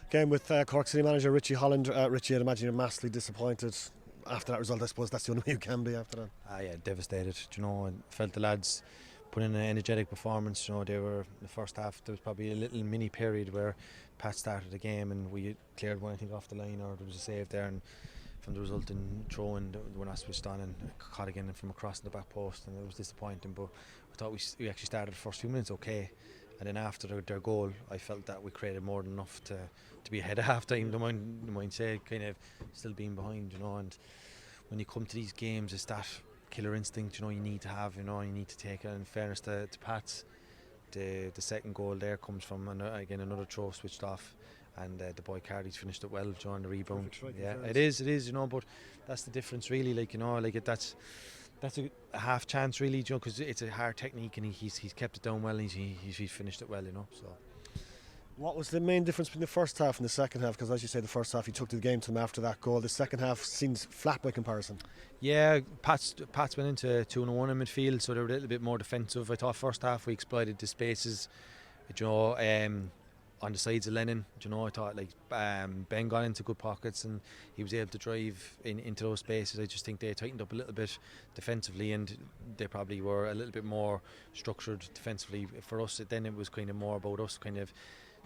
Game with Cork City manager Richie Holland. Richie, I'd imagine you're massively disappointed after that result. I suppose that's the only way you can be after that. Yeah, devastated. You know, I felt the lads put in an energetic performance. You know, they were in the first half. There was probably a little mini period where Pat started the game and we cleared one, I think, off the line, or there was a save there, and from the resulting throw-in, we're not switched on and caught again from across the back post, and it was disappointing. But I thought we actually started the first few minutes okay, and then after their goal, I felt that we created more than enough to be ahead of half time. The mind say kind of still being behind, you know. And when you come to these games, it's that killer instinct, you know, you need to have, you know, you need to take it. In fairness to Pats, the second goal there comes from another throw switched off, and the boy Cardy's finished it well during the rebound. Yeah, it is, you know. But that's the difference, really. Like, you know, like that's a half chance, really, you know, because it's a hard technique, and he's kept it down well, and he's finished it well, you know. So. What was the main difference between the first half and the second half? Because as you say, the first half you took to the game to them after that goal. The second half seems flat by comparison. Yeah, Pats went into 2-1 in midfield, so they were a little bit more defensive. I thought first half we exploited the spaces, you know, on the sides of Lennon. You know, I thought like Ben got into good pockets and he was able to drive into those spaces. I just think they tightened up a little bit defensively, and they probably were a little bit more structured defensively. For us, then it was kind of more about us kind of,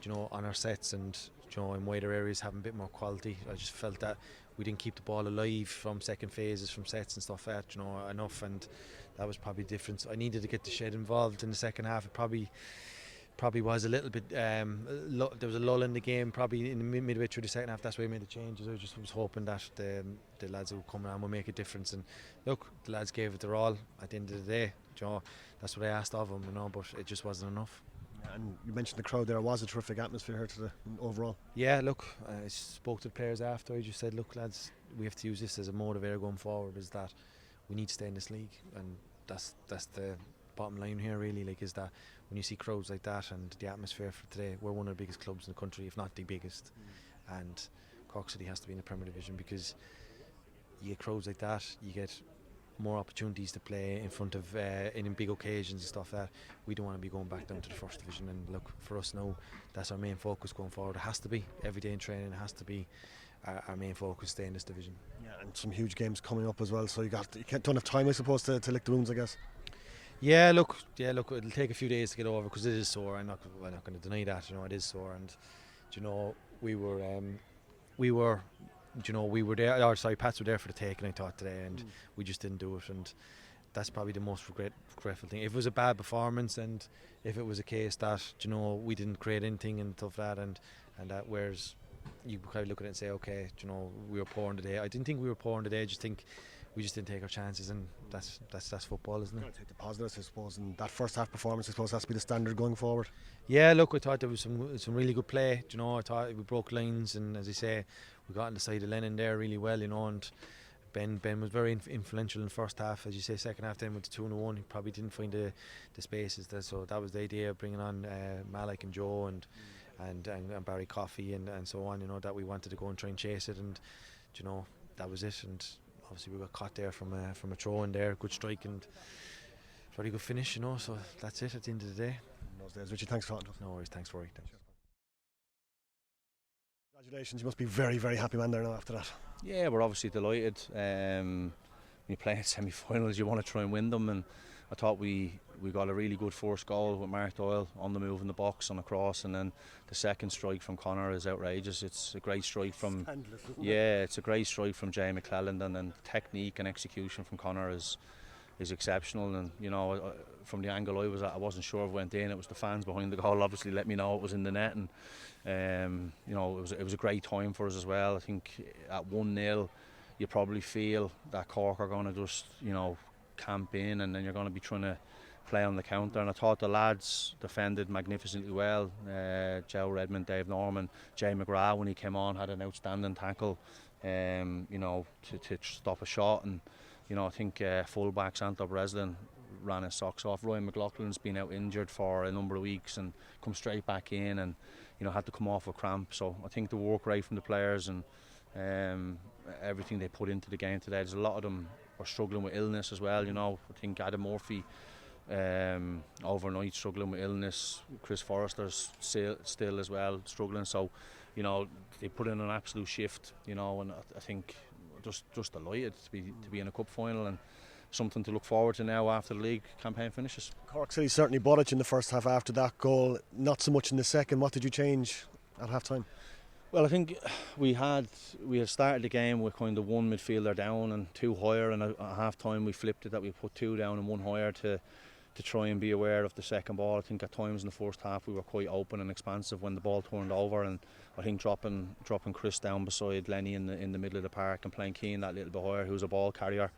you know, on our sets and, you know, in wider areas having a bit more quality. I just felt that we didn't keep the ball alive from second phases, from sets and stuff like that, you know, enough, and that was probably the difference. I needed to get the Shed involved in the second half. It probably was a little bit there was a lull in the game probably in the midway through the second half. That's why I made the changes. I just was hoping that the lads who would come around would make a difference, and look, the lads gave it their all at the end of the day, you know. That's what I asked of them, you know, but it just wasn't enough. And you mentioned the crowd there. It was a terrific atmosphere here today overall. Yeah, look, I spoke to the players after. I just said, look lads, we have to use this as a motivator going forward, is that we need to stay in this league, and that's the bottom line here, really. Like, is that when you see crowds like that and the atmosphere for today, we're one of the biggest clubs in the country, if not the biggest, and Cork City has to be in the Premier Division, because you get crowds like that, you get more opportunities to play in front of in big occasions and stuff that we don't want to be going back down to the first division. And look, for us now, that's our main focus going forward. It has to be every day in training. It has to be our main focus, stay in this division. Yeah, and some huge games coming up as well, so you don't have time, I suppose, to lick the wounds, I guess. Yeah, look, it'll take a few days to get over, because it is sore. I'm not going to deny that, you know, it is sore. And you know, we were there. Or sorry, Pats were there for the taking, I thought, today, and we just didn't do it. And that's probably the most regretful thing. If it was a bad performance, and if it was a case that, you know, we didn't create anything and stuff like that, and that, whereas you kind of look at it and say, okay, you know, we were poor on the day. I didn't think we were poor on the day. I just think we just didn't take our chances, and that's football, isn't it? Take the positives, I suppose, and that first half performance, I suppose, has to be the standard going forward. Yeah, look, I thought there was some really good play. You know, I thought we broke lines, and as I say, we got on the side of Lennon there really well, you know. And Ben was very influential in the first half. As you say, second half then with the 2-1, he probably didn't find the spaces there. So that was the idea of bringing on Malik and Joe and Barry Coffey and so on, you know, that we wanted to go and try and chase it, and you know, that was it. And obviously we got caught there from a throw in there, good strike and very good finish, you know. So that's it at the end of the day. In those days, Richie, thanks for talking to us. No worries, thanks Ruairi. Congratulations, you must be very, very happy man there now after that. Yeah, we're obviously delighted. When you play in semi-finals, you want to try and win them, and I thought we got a really good first goal with Mark Doyle on the move in the box on a cross, and then the second strike from Connor is outrageous. It's a great strike from it's a great strike from Jay McClelland, and then technique and execution from Connor is exceptional. And you know, from the angle I was at, I wasn't sure if it went in. It was the fans behind the goal obviously let me know it was in the net, and you know, it was a great time for us as well. I think at 1-0 you probably feel that Cork are going to just, you know, camp in, and then you're going to be trying to play on the counter. And I thought the lads defended magnificently well. Joe Redmond, Dave Norman, Jay McGrath, when he came on, had an outstanding tackle, you know, to stop a shot. And you know, I think fullback Santo Breslin ran his socks off. Ryan McLaughlin's been out injured for a number of weeks and come straight back in, and you know, had to come off a cramp. So I think the work rate from the players and everything they put into the game today. There's a lot of them are struggling with illness as well. You know, I think Adam Murphy overnight struggling with illness. Chris Forrester's still as well struggling. So you know, they put in an absolute shift, you know, and I think just delighted to be in a cup final and something to look forward to now after the league campaign finishes. Cork City certainly bought it in the first half after that goal, not so much in the second. What did you change at half time? Well, I think we had started the game with kind of one midfielder down and two higher, and at half time we flipped it that we put two down and one higher to try and be aware of the second ball. I think at times in the first half we were quite open and expansive when the ball turned over, and I think dropping Chris down beside Lenny in the middle of the park and playing Keane that little bit higher, who's a ball carrier,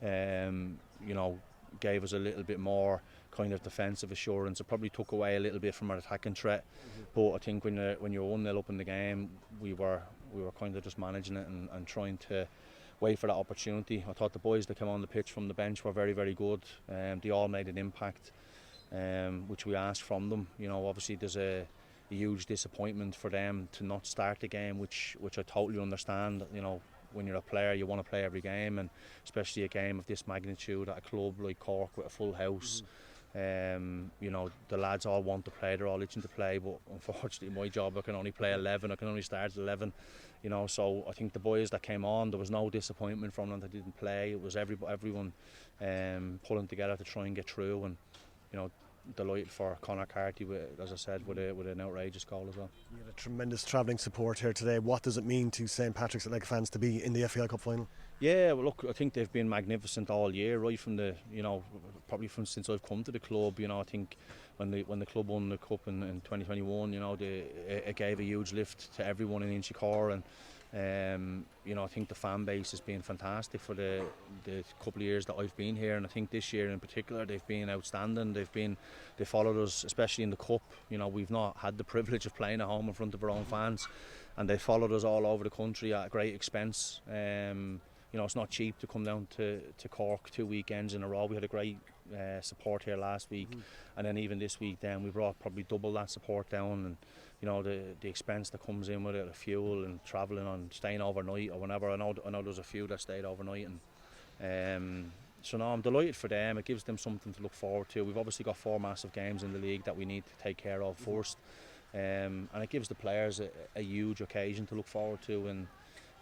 you know, gave us a little bit more kind of defensive assurance. It probably took away a little bit from our attacking threat, but I think when you're 1-0 up in the game, we were kind of just managing it and trying to wait for that opportunity. I thought the boys that came on the pitch from the bench were very, very good. They all made an impact, which we asked from them. You know, obviously there's a huge disappointment for them to not start the game, which I totally understand. You know, when you're a player, you want to play every game, and especially a game of this magnitude at a club like Cork with a full house. You know, the lads all want to play, they're all itching to play, but unfortunately my job, I can only play 11, I can only start at 11, you know. So I think the boys that came on, there was no disappointment from them that didn't play. It was everyone pulling together to try and get through, and you know, delighted for Conor Carty, as I said, with an outrageous goal as well. You had a tremendous travelling support here today. What does it mean to St Patrick's Athletic fans to be in the FAI Cup Final? Yeah, well, look, I think they've been magnificent all year, right from the, you know, probably from since I've come to the club. You know, I think when the club won the cup in 2021, you know, it gave a huge lift to everyone in Inchicore, and you know, I think the fan base has been fantastic for the couple of years that I've been here, and I think this year in particular they've been outstanding. They followed us, especially in the cup. You know, we've not had the privilege of playing at home in front of our own fans, and they followed us all over the country at great expense. You know, it's not cheap to come down to Cork 2 weekends in a row. We had a great support here last week, and then even this week then we brought probably double that support down, and you know, the expense that comes in with it, the fuel and travelling on, staying overnight or whenever. I know there's a few that stayed overnight, and so now I'm delighted for them. It gives them something to look forward to. We've obviously got 4 massive games in the league that we need to take care of first, and it gives the players a huge occasion to look forward to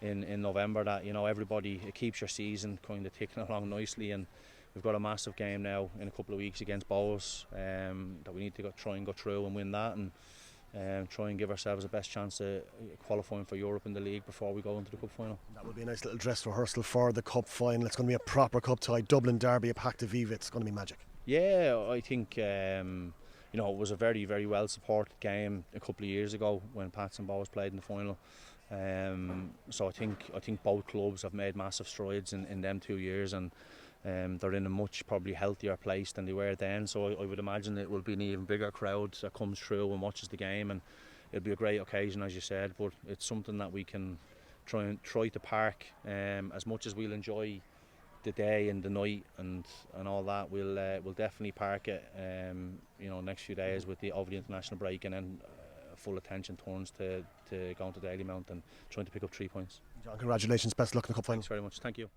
in November, that, you know, everybody, it keeps your season kind of ticking along nicely. And we've got a massive game now in a couple of weeks against Bohs, that we need to try and go through and win that, and try and give ourselves the best chance of qualifying for Europe in the league before we go into the cup final. That will be a nice little dress rehearsal for the cup final. It's going to be a proper cup tie, Dublin derby, a Pacta Viva. It's going to be magic. Yeah, I think you know, it was a very, very well supported game a couple of years ago when Pats and Bohs played in the final. So I think both clubs have made massive strides in them 2 years, and they're in a much probably healthier place than they were then. So I would imagine it will be an even bigger crowd that comes through and watches the game, and it'll be a great occasion, as you said. But it's something that we can try to park, as much as we'll enjoy the day and the night and all that. We'll definitely park it, you know, next few days with over the international break, and then full attention turns to going to Dalymount and trying to pick up 3 points. John, congratulations, best of luck in the cup final. Thanks very much. Thank you.